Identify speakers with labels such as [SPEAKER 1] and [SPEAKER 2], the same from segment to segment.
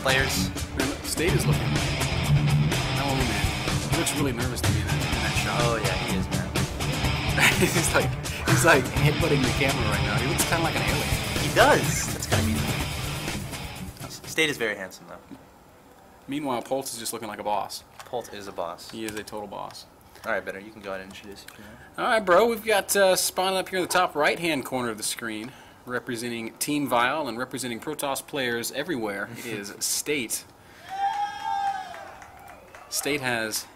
[SPEAKER 1] players.
[SPEAKER 2] Man, State is looking. Oh man, he looks really nervous to me in that shot.
[SPEAKER 1] Oh yeah, he is, man.
[SPEAKER 2] he's like headbutting the camera right now. He looks kind of like an alien.
[SPEAKER 1] He does. That's kind of mean. State is very handsome though.
[SPEAKER 2] Meanwhile, Polt is just looking like a boss.
[SPEAKER 1] Polt is a boss.
[SPEAKER 2] He is a total boss.
[SPEAKER 1] All right, Bitter, you can go ahead and introduce.
[SPEAKER 2] All right, bro. We've got spawned up here in the top right-hand corner of the screen, representing Team Vile and representing Protoss players everywhere. It is State. State has,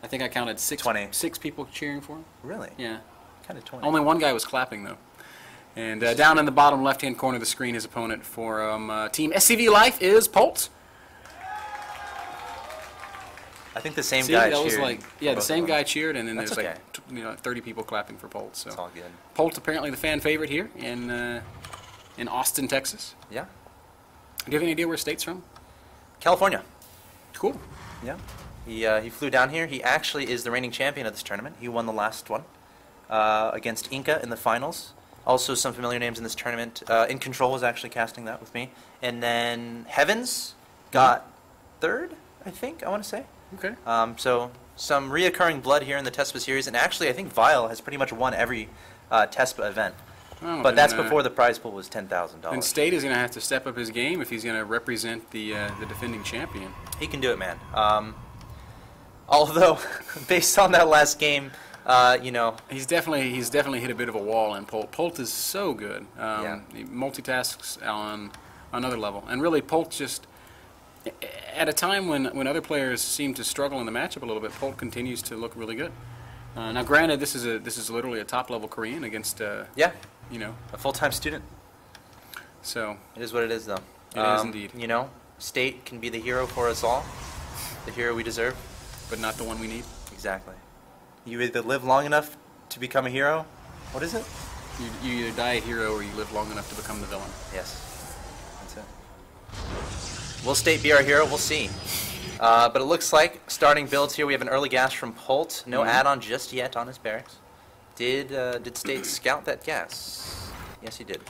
[SPEAKER 2] I think I counted 6 people cheering for him.
[SPEAKER 1] Really?
[SPEAKER 2] Yeah.
[SPEAKER 1] Kind of 20.
[SPEAKER 2] Only one guy was clapping, though. And down in the bottom left-hand corner of the screen, his opponent for Team SCV Life is Polt.
[SPEAKER 1] I think the same guy cheered.
[SPEAKER 2] Was like, yeah, the same guy cheered, and then
[SPEAKER 1] That's
[SPEAKER 2] there's
[SPEAKER 1] okay.
[SPEAKER 2] like 30 people clapping for Polt. So
[SPEAKER 1] it's all good.
[SPEAKER 2] Polt apparently the fan favorite here in Austin, Texas.
[SPEAKER 1] Yeah.
[SPEAKER 2] Do you have any idea where State's from?
[SPEAKER 1] California.
[SPEAKER 2] Cool.
[SPEAKER 1] Yeah. He flew down here. He actually is the reigning champion of this tournament. He won the last one against Inca in the finals. Also some familiar names in this tournament. In Control was actually casting that with me. And then Heavens got third, I think, I want to say.
[SPEAKER 2] Okay.
[SPEAKER 1] So some reoccurring blood here in the TESPA series. And actually, I think Vile has pretty much won every TESPA event.
[SPEAKER 2] Oh,
[SPEAKER 1] but that's before the prize pool was $10,000.
[SPEAKER 2] And State is going to have to step up his game if he's going to represent the defending champion.
[SPEAKER 1] He can do it, man. Although, based on that last game, you know,
[SPEAKER 2] he's definitely hit a bit of a wall. And Polt is so good. He multitasks on another level. And really, Polt just, at a time when other players seem to struggle in the matchup a little bit, Polt continues to look really good. Now, granted, this is literally a top level Korean against you know,
[SPEAKER 1] a full-time student.
[SPEAKER 2] So
[SPEAKER 1] it is what it is, though.
[SPEAKER 2] It is indeed.
[SPEAKER 1] You know, State can be the hero for us all, the hero we deserve,
[SPEAKER 2] but not the one we need.
[SPEAKER 1] Exactly. You either live long enough to become a hero. What is it?
[SPEAKER 2] You either die a hero or you live long enough to become the villain.
[SPEAKER 1] Yes, that's it. Will State be our hero? We'll see. But it looks like starting builds here. We have an early gas from Polt. No add-on just yet on his barracks. Did State scout that gas? Yes, he did.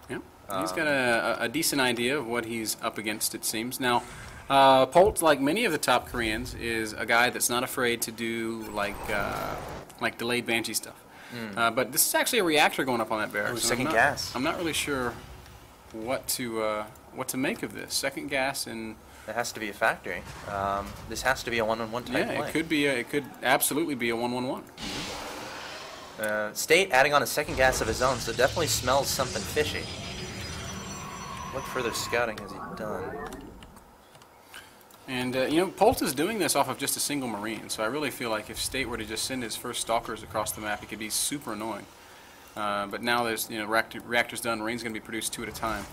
[SPEAKER 2] Yeah, he's got a decent idea of what he's up against, it seems. Now, Polt, like many of the top Koreans, is a guy that's not afraid to do like delayed Banshee stuff. But this is actually a reactor going up on that barracks.
[SPEAKER 1] Second gas.
[SPEAKER 2] I'm not really sure what to make of this. Second gas and.
[SPEAKER 1] It has to be a factory. This has to be a 1-on-1 type play.
[SPEAKER 2] Yeah, it could absolutely be a 1-1-1.
[SPEAKER 1] State adding on a second gas of his own, so it definitely smells something fishy. What further scouting has he done?
[SPEAKER 2] And, you know, Polt is doing this off of just a single Marine, so I really feel like if State were to just send his first Stalkers across the map, it could be super annoying. But now there's, you know, reactors done, Marine's going to be produced 2 at a time.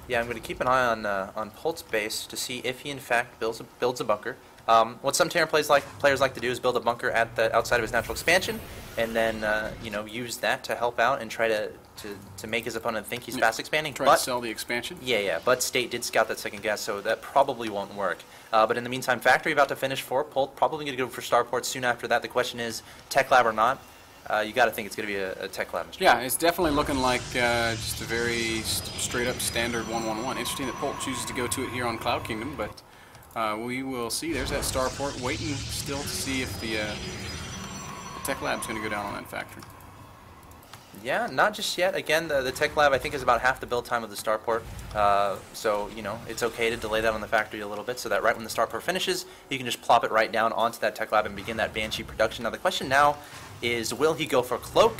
[SPEAKER 1] Yeah, I'm going to keep an eye on Polt's base to see if he in fact builds a bunker. What some Terran players like to do is build a bunker at the outside of his natural expansion, and then you know, use that to help out and try to make his opponent think he's fast expanding.
[SPEAKER 2] Try to sell the expansion.
[SPEAKER 1] Yeah. But State did scout that second gas, so that probably won't work. But in the meantime, factory about to finish for Polt. Probably going to go for Starport soon after that. The question is, tech lab or not? You got to think it's going to be a tech lab.
[SPEAKER 2] Yeah, it's definitely looking like just a very straight-up standard 1-1-1. Interesting that Polt chooses to go to it here on Cloud Kingdom, but we will see. There's that starport waiting still to see if the tech lab's going to go down on that factory.
[SPEAKER 1] Yeah, not just yet. Again, the tech lab I think is about half the build time of the starport. So, you know, it's okay to delay that on the factory a little bit so that right when the starport finishes, you can just plop it right down onto that tech lab and begin that Banshee production. Now the question now is, will he go for Cloak?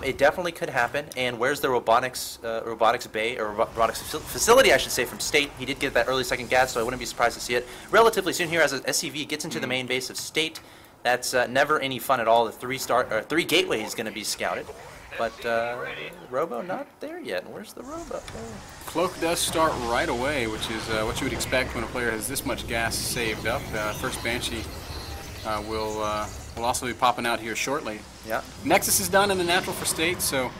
[SPEAKER 1] It definitely could happen. And where's the robotics bay, or robotics facility, I should say, from State? He did get that early second gas, so I wouldn't be surprised to see it relatively soon here as a SCV gets into the main base of State. That's never any fun at all. The 3 gateway is going to be scouted. But Robo not there yet. Where's the Robo?
[SPEAKER 2] Cloak does start right away, which is what you would expect when a player has this much gas saved up. First Banshee will also be popping out here shortly.
[SPEAKER 1] Yeah.
[SPEAKER 2] Nexus is done in the natural for State, so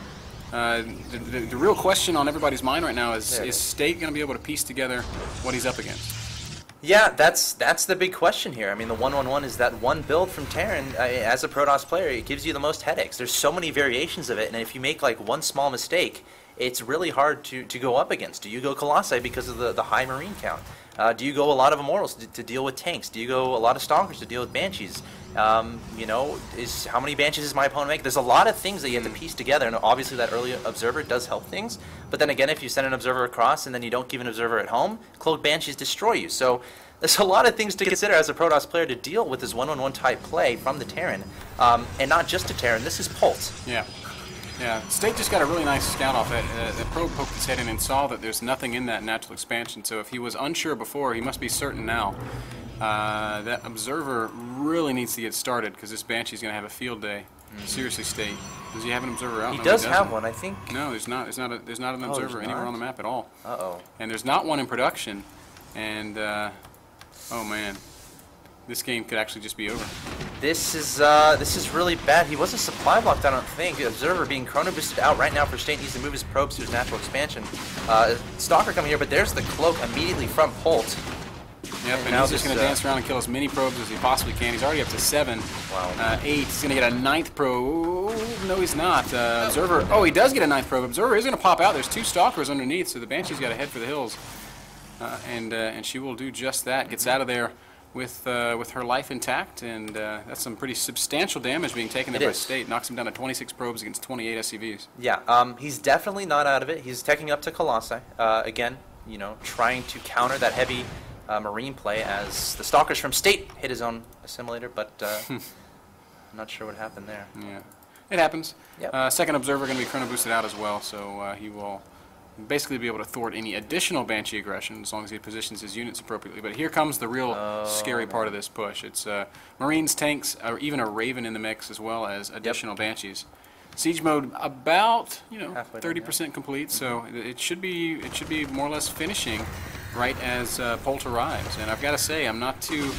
[SPEAKER 2] the real question on everybody's mind right now is State going to be able to piece together what he's up against?
[SPEAKER 1] Yeah, that's the big question here. I mean, the 1-1-1 is that one build from Terran. As a Protoss player, it gives you the most headaches. There's so many variations of it, and if you make like one small mistake, it's really hard to go up against. Do you go Colossi because of the high Marine count? Do you go a lot of Immortals to deal with tanks? Do you go a lot of Stalkers to deal with Banshees? You know, how many Banshees does my opponent make? There's a lot of things that you have to piece together, and obviously that early Observer does help things. But then again, if you send an Observer across and then you don't keep an Observer at home, Cloaked Banshees destroy you. So there's a lot of things to consider as a Protoss player to deal with this 1-on-1 type play from the Terran. And not just a Terran, this is Polt.
[SPEAKER 2] Yeah. Yeah, State just got a really nice scout off it. The probe poked his head in and saw that there's nothing in that natural expansion, so if he was unsure before, he must be certain now. That Observer really needs to get started, because this Banshee's going to have a field day. Seriously, State. Does he have an Observer out?
[SPEAKER 1] He does have one, I think.
[SPEAKER 2] No, there's not an Observer anywhere on the map at all.
[SPEAKER 1] Uh-oh.
[SPEAKER 2] And there's not one in production, and, oh man. This game could actually just be over.
[SPEAKER 1] This is really bad. He wasn't supply blocked, I don't think. The Observer being chrono boosted out right now for State needs to move his probes to his natural expansion. Stalker coming here, but there's the cloak immediately from Polt.
[SPEAKER 2] Yep, and he's just going to dance around and kill as many probes as he possibly can. He's already up to 7.
[SPEAKER 1] Wow.
[SPEAKER 2] 8. He's going to get a 9th probe. No, he's not. Observer. Oh, he does get a 9th probe. Observer is going to pop out. There's 2 Stalkers underneath, so the Banshee's got to head for the hills. And she will do just that. Gets out of there with her life intact, and that's some pretty substantial damage being taken there by State. Knocks him down to 26 probes against 28 SCVs.
[SPEAKER 1] Yeah, he's definitely not out of it. He's teching up to Colossi. Again, you know, trying to counter that heavy Marine play as the Stalkers from State hit his own assimilator, but I'm not sure what happened there.
[SPEAKER 2] Yeah, it happens.
[SPEAKER 1] Yep.
[SPEAKER 2] Second Observer going to be chrono boosted out as well, so he will basically be able to thwart any additional Banshee aggression as long as he positions his units appropriately. But here comes the real scary part of this push. It's Marines, tanks, or even a Raven in the mix, as well as additional Banshees. Siege mode about 30% complete, so it should be more or less finishing right as Polt arrives. And I've got to say, I'm not too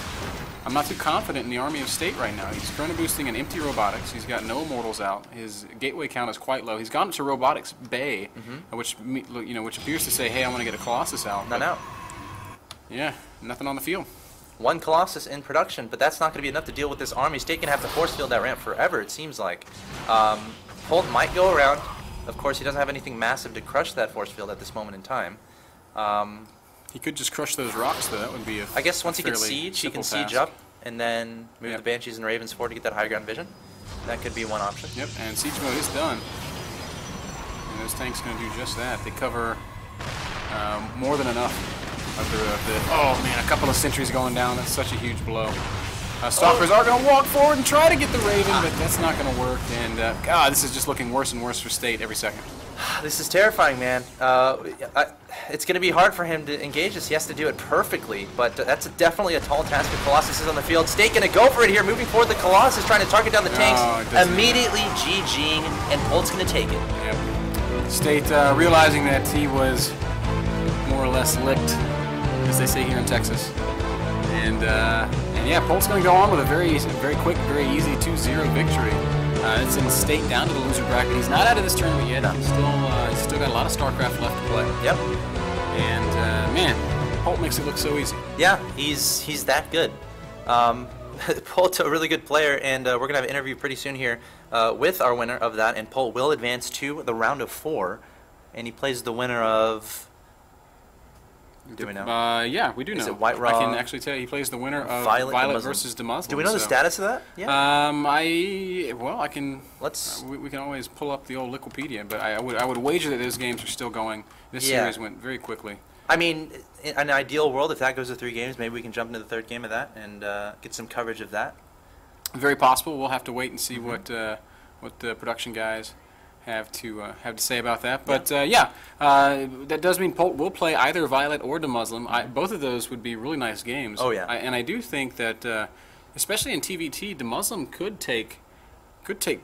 [SPEAKER 2] confident in the Army of State right now. He's chrono boosting an empty robotics. He's got no Immortals out. His gateway count is quite low. He's gone to Robotics Bay, which appears to say, hey, I want to get a Colossus out.
[SPEAKER 1] Not out.
[SPEAKER 2] Yeah, nothing on the field.
[SPEAKER 1] One Colossus in production, but that's not going to be enough to deal with this army. State can have to force field that ramp forever, it seems like. Polt might go around. Of course, he doesn't have anything massive to crush that force field at this moment in time.
[SPEAKER 2] He could just crush those rocks, though. That would be
[SPEAKER 1] I guess once he can siege, he can siege up and then move the Banshees and Ravens forward to get that high ground vision. That could be one option.
[SPEAKER 2] Yep, and siege mode is done. And those tanks going to do just that. They cover more than enough of the... Oh, man, a couple of sentries going down. That's such a huge blow. Stalkers are going to walk forward and try to get the Raven, but that's not going to work. And, God, this is just looking worse and worse for State every second.
[SPEAKER 1] This is terrifying, man. It's going to be hard for him to engage this. He has to do it perfectly, but that's definitely a tall task if Colossus is on the field. State going to go for it here, moving forward. The Colossus trying to target down the tanks. Immediately GGing, and Polt's going to take it.
[SPEAKER 2] Yep. State realizing that he was more or less licked, as they say here in Texas. And yeah, Polt's going to go on with a very quick, very easy 2-0 victory. It's in State down to the loser bracket. He's not out of this tournament yet. He's still got a lot of StarCraft left to play.
[SPEAKER 1] Yep.
[SPEAKER 2] And man, Polt makes it look so easy.
[SPEAKER 1] Yeah, he's that good. Polt's a really good player, and we're gonna have an interview pretty soon here with our winner of that. And Polt will advance to the round of 4, and he plays the winner of. Do we know?
[SPEAKER 2] Yeah, we do know.
[SPEAKER 1] Is it White Raw?
[SPEAKER 2] I can actually tell you he plays the winner of Violet versus the Muslim.
[SPEAKER 1] Do we know the status of that? Yeah.
[SPEAKER 2] I can.
[SPEAKER 1] Let's.
[SPEAKER 2] We can always pull up the old Wikipedia, but I would wager that those games are still going. This series went very quickly.
[SPEAKER 1] I mean, in an ideal world, if that goes to 3 games, maybe we can jump into the 3rd game of that and get some coverage of that.
[SPEAKER 2] Very possible. We'll have to wait and see what the production guys have to say about that. But that does mean Polt will play either Violet or the Muslim. Both of those would be really nice games.
[SPEAKER 1] Oh yeah.
[SPEAKER 2] And I do think that, especially in TVT, the Muslim could take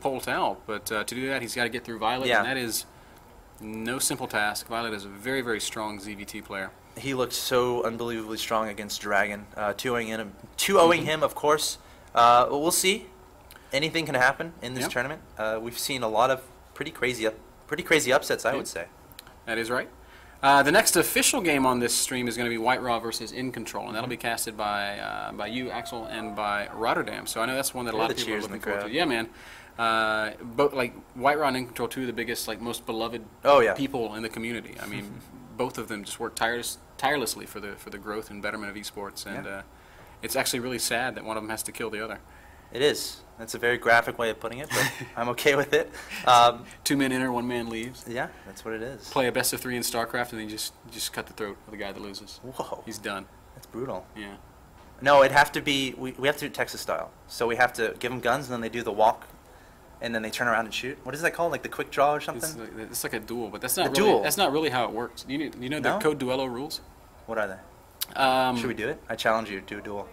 [SPEAKER 2] Polt out. But to do that, he's got to get through Violet, and that is no simple task. Violet is a very, very strong ZVT player. He
[SPEAKER 1] looked so unbelievably strong against Dragon. 2-0ing him, of course. We'll see. Anything can happen in this tournament. We've seen a lot of pretty crazy upsets, I would say. That is right. The next official game on this stream is going to be White Raw versus In Control, and that'll be casted by you, Axel, and by Rotterdam. So I know that's one that a lot of people are looking forward to. Yeah, man.
[SPEAKER 2] Like White and In Control, two of the biggest, like most beloved people in the community. I mean, both of them just work tirelessly for the growth and betterment of esports, and it's actually really sad that one of them has to kill the other.
[SPEAKER 1] It is. That's a very graphic way of putting it, but I'm okay with it.
[SPEAKER 2] 2 men enter, 1 man leaves.
[SPEAKER 1] Yeah, that's what it is.
[SPEAKER 2] Play a best of 3 in StarCraft, and then just cut the throat of the guy that loses.
[SPEAKER 1] Whoa.
[SPEAKER 2] He's done.
[SPEAKER 1] That's brutal.
[SPEAKER 2] Yeah.
[SPEAKER 1] No, it'd have to be, we have to do Texas style. So we have to give them guns, and then they do the walk, and then they turn around and shoot. What is that called? Like the quick draw or something?
[SPEAKER 2] It's like a duel, but that's not really how it works. You know the Code Duello rules?
[SPEAKER 1] What are they? Should we do it? I challenge you to do a duel.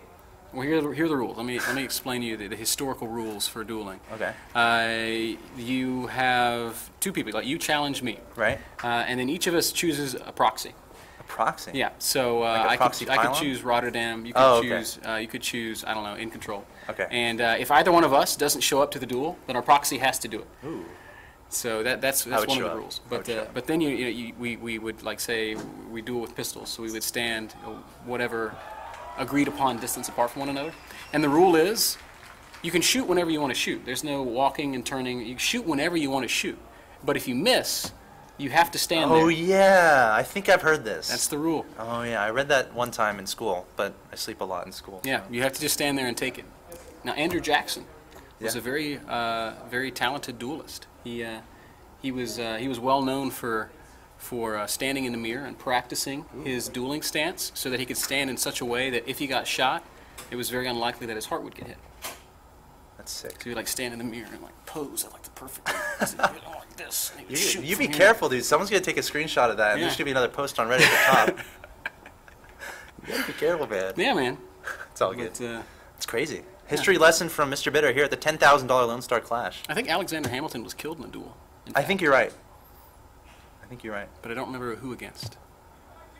[SPEAKER 2] Well, here are the rules. Let me explain to you the historical rules for dueling.
[SPEAKER 1] Okay.
[SPEAKER 2] You have 2 people. Like you challenge me.
[SPEAKER 1] Right.
[SPEAKER 2] And then each of us chooses a proxy.
[SPEAKER 1] A proxy?
[SPEAKER 2] Yeah. So
[SPEAKER 1] like
[SPEAKER 2] I could choose Rotterdam. You could choose I don't know, In Control.
[SPEAKER 1] Okay.
[SPEAKER 2] And if either one of us doesn't show up to the duel, then our proxy has to do it.
[SPEAKER 1] Ooh.
[SPEAKER 2] So that's one of the rules. But then we would like say we duel with pistols. So we would stand whatever agreed upon distance apart from one another. And the rule is you can shoot whenever you want to shoot. There's no walking and turning. You shoot whenever you want to shoot. But if you miss, you have to stand there.
[SPEAKER 1] Oh, yeah. I think I've heard this.
[SPEAKER 2] That's the rule.
[SPEAKER 1] Oh, yeah. I read that one time in school, but I sleep a lot in school.
[SPEAKER 2] Yeah, you have to just stand there and take it. Now, Andrew Jackson was a very talented duelist. He was well known for standing in the mirror and practicing his dueling stance so that he could stand in such a way that if he got shot, it was very unlikely that his heart would get hit.
[SPEAKER 1] That's sick.
[SPEAKER 2] So he'd like stand in the mirror and like pose at like the perfect pose, like this. And
[SPEAKER 1] you be careful, dude. Someone's gonna take a screenshot of that, and there's gonna be another post on Reddit at the top. You gotta be careful, man.
[SPEAKER 2] Yeah, man.
[SPEAKER 1] It's all good. It's crazy. History lesson from MrBitter here at the $10,000 Lone Star Clash.
[SPEAKER 2] I think Alexander Hamilton was killed in a duel.
[SPEAKER 1] I think you're right.
[SPEAKER 2] But I don't remember who against.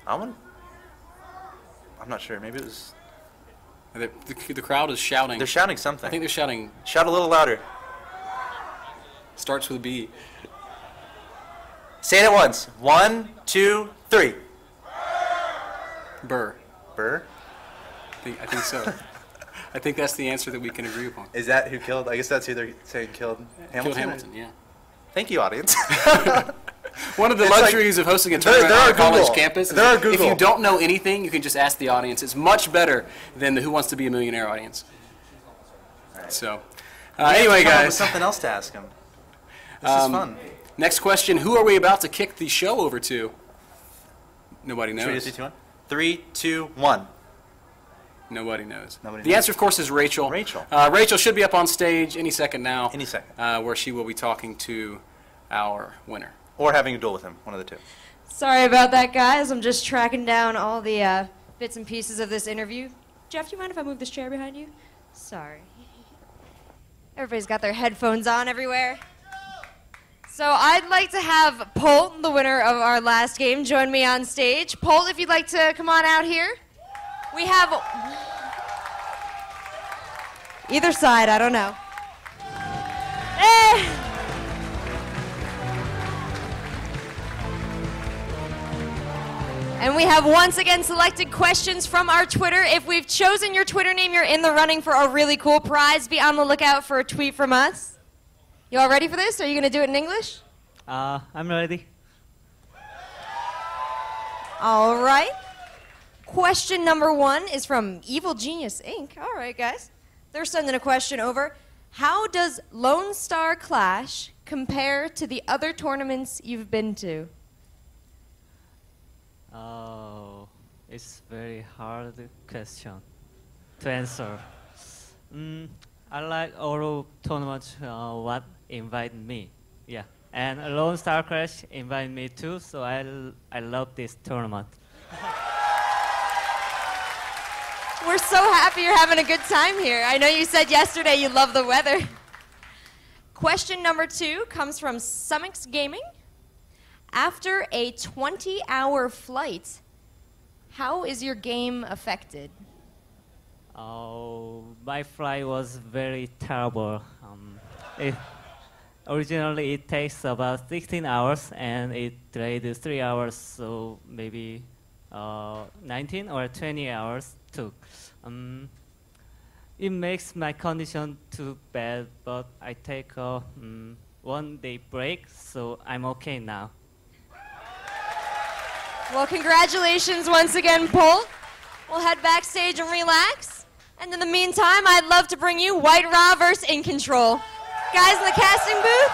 [SPEAKER 1] I'm not sure. Maybe it was...
[SPEAKER 2] The crowd is shouting.
[SPEAKER 1] They're shouting something.
[SPEAKER 2] I think they're shouting...
[SPEAKER 1] Shout a little louder.
[SPEAKER 2] Starts with a B.
[SPEAKER 1] Say it at once. 1, 2, 3.
[SPEAKER 2] Burr.
[SPEAKER 1] Burr?
[SPEAKER 2] I think so. I think that's the answer that we can agree upon.
[SPEAKER 1] Is that who killed? I guess that's who they're saying killed Hamilton?
[SPEAKER 2] Killed Hamilton, yeah.
[SPEAKER 1] Thank you, audience.
[SPEAKER 2] One of the luxuries of hosting a tournament on a college campus is if you don't know anything, you can just ask the audience. It's much better than the Who Wants to Be a Millionaire audience. Right. So, anyway, guys.
[SPEAKER 1] With something else to ask him. This is fun.
[SPEAKER 2] Next question, who are we about to kick the show over to? Nobody knows.
[SPEAKER 1] 3, 2, 1.
[SPEAKER 2] Nobody knows. The answer, of course, is Rachel.
[SPEAKER 1] Rachel.
[SPEAKER 2] Rachel should be up on stage any second now.
[SPEAKER 1] Any second.
[SPEAKER 2] Where she will be talking to our winner.
[SPEAKER 1] Or having a duel with him, one of the two.
[SPEAKER 3] Sorry about that, guys. I'm just tracking down all the bits and pieces of this interview. Jeff, do you mind if I move this chair behind you? Sorry. Everybody's got their headphones on everywhere. So I'd like to have Polt, the winner of our last game, join me on stage. Polt, if you'd like to come on out here. We have... Either side, I don't know. Hey! And we have once again selected questions from our Twitter. If we've chosen your Twitter name, you're in the running for a really cool prize. Be on the lookout for a tweet from us. You all ready for this? Are you going to do it in English?
[SPEAKER 4] I'm ready.
[SPEAKER 3] All right. Question number 1 is from Evil Genius Inc. All right, guys. They're sending a question over. How does Lone Star Clash compare to the other tournaments you've been to?
[SPEAKER 4] Oh, it's very hard question to answer. I like all tournaments what invite me. Yeah, and Lone Star Crash invite me too. So I love this tournament.
[SPEAKER 3] We're so happy you're having a good time here. I know you said yesterday you love the weather. Question number 2 comes from Summix Gaming. After a 20-hour flight, how is your game affected?
[SPEAKER 4] Oh, my flight was very terrible. Originally, it takes about 16 hours, and it delayed 3 hours, so maybe 19 or 20 hours took. it makes my condition too bad, but I take a 1-day break, so I'm okay now.
[SPEAKER 3] Well, congratulations once again, Polt. We'll head backstage and relax. And in the meantime, I'd love to bring you White Raw versus In Control. Guys in the casting booth,